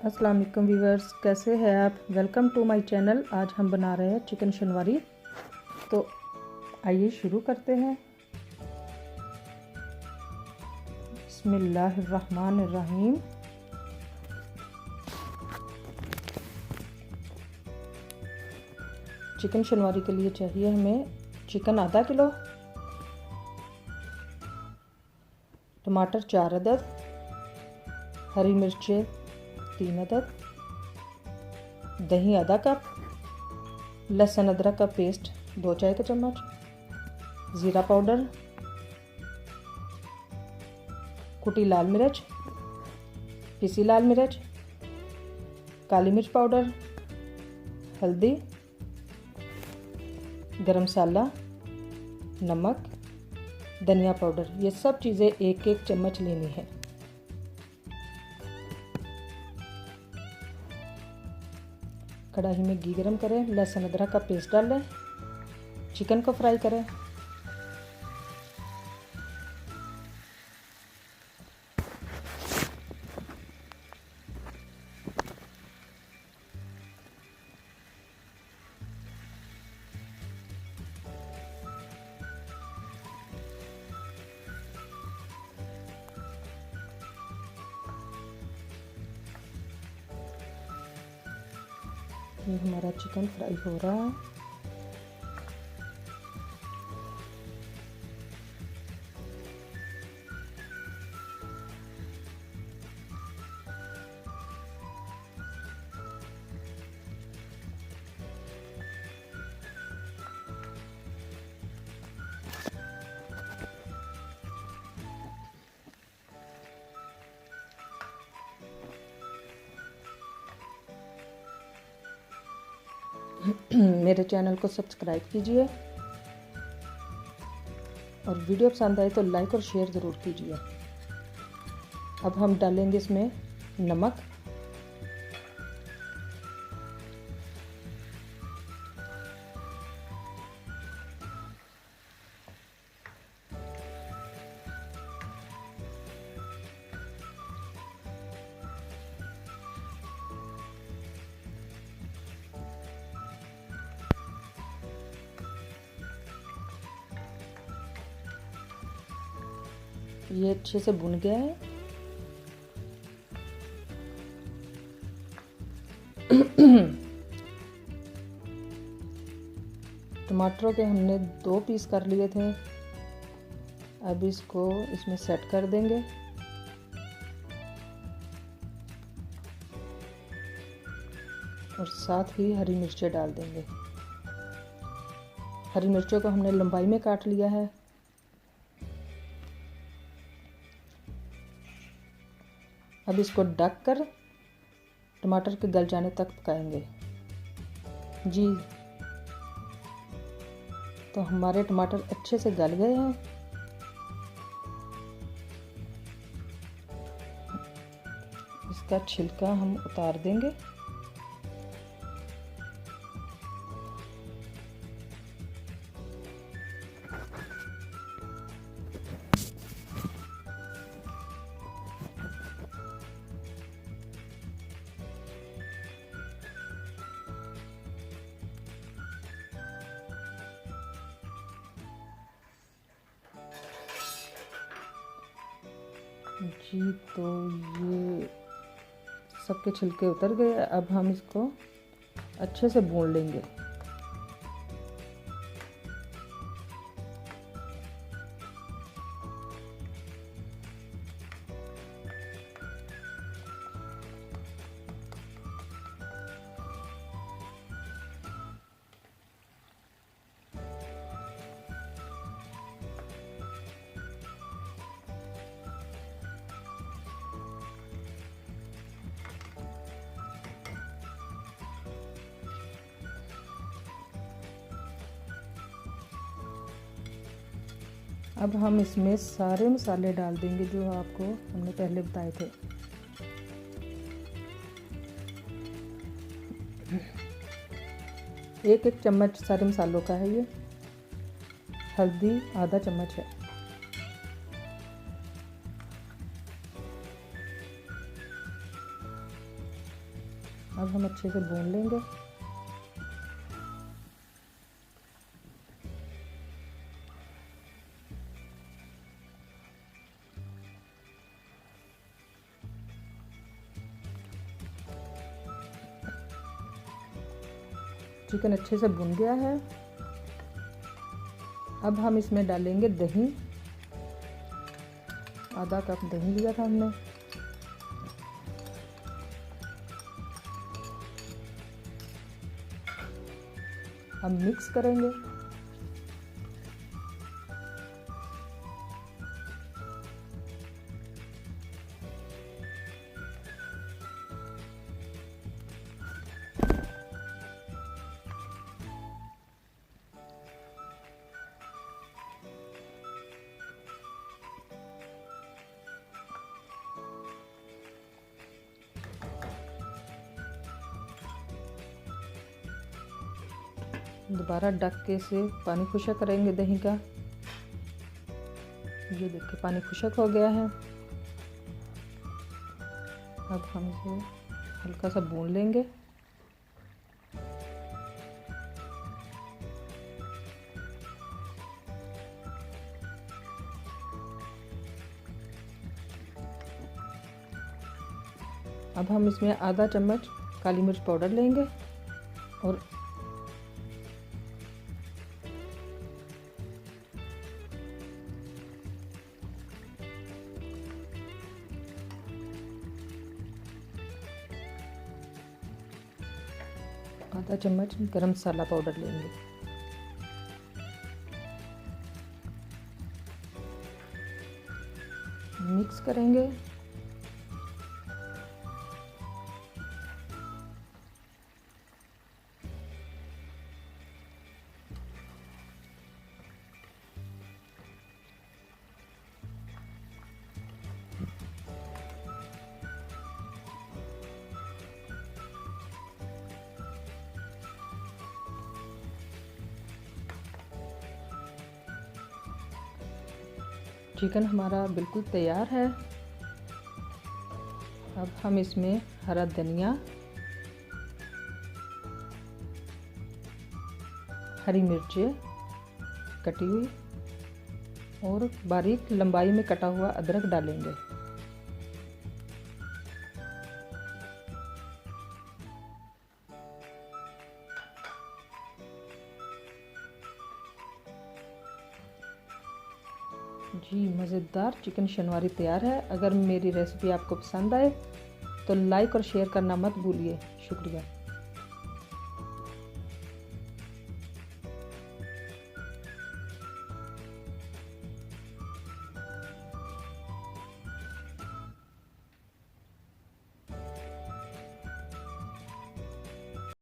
अस्सलाम वालेकुम व्यूवर्स, कैसे हैं आप। Welcome to my channel. आज हम बना रहे हैं चिकन शिनवारी। तो आइए शुरू करते हैं। बिस्मिल्लाहिर्रहमानिर्रहीम। चिकन शिनवारी के लिए चाहिए हमें चिकन आधा किलो, टमाटर 4 अदद, हरी मिर्चें 3 अदद, दही आधा कप, लहसुन अदरक का पेस्ट 2 चाय का चम्मच, ज़ीरा पाउडर, कुटी लाल मिर्च, पिसी लाल मिर्च, काली मिर्च पाउडर, हल्दी, गरम मसाला, नमक, धनिया पाउडर। ये सब चीज़ें 1-1 चम्मच लेनी है। कढ़ाई में घी गरम करें, लहसुन अदरक का पेस्ट डालें, चिकन को फ्राई करें। ये हमारा चिकन फ्राई हो रहा है। मेरे चैनल को सब्सक्राइब कीजिए और वीडियो पसंद आए तो लाइक और शेयर ज़रूर कीजिए। अब हम डालेंगे इसमें नमक, ये अच्छे से भुन गया है। टमाटरों के हमने 2 पीस कर लिए थे। अब इसको इसमें सेट कर देंगे। और साथ ही हरी मिर्चें डाल देंगे। हरी मिर्चों को हमने लंबाई में काट लिया है। अब इसको ढक कर टमाटर के गल जाने तक पकाएंगे। जी, तो हमारे टमाटर अच्छे से गल गए हैं। इसका छिलका हम उतार देंगे। जी, तो ये सबके छिलके उतर गए। अब हम इसको अच्छे से भून लेंगे। अब हम इसमें सारे मसाले डाल देंगे जो आपको हमने पहले बताए थे। एक चम्मच सारे मसालों का है ये। हल्दी आधा चम्मच है। अब हम अच्छे से भून लेंगे। चिकन अच्छे से भुन गया है। अब हम इसमें डालेंगे दही। आधा कप दही लिया था हमने। हम मिक्स करेंगे। दोबारा ढक के से पानी खुशक करेंगे दही का। ये देखिए पानी खुशक हो गया है। अब हम इसे हल्का सा भून लेंगे। अब हम इसमें आधा चम्मच काली मिर्च पाउडर लेंगे और आधा चम्मच गरम मसाला पाउडर लेंगे। मिक्स करेंगे। चिकन हमारा बिल्कुल तैयार है। अब हम इसमें हरा धनिया, हरी मिर्चें कटी हुई और बारीक लंबाई में कटा हुआ अदरक डालेंगे। जी मज़ेदार चिकन शिनवारी तैयार है। अगर मेरी रेसिपी आपको पसंद आए तो लाइक और शेयर करना मत भूलिए। शुक्रिया।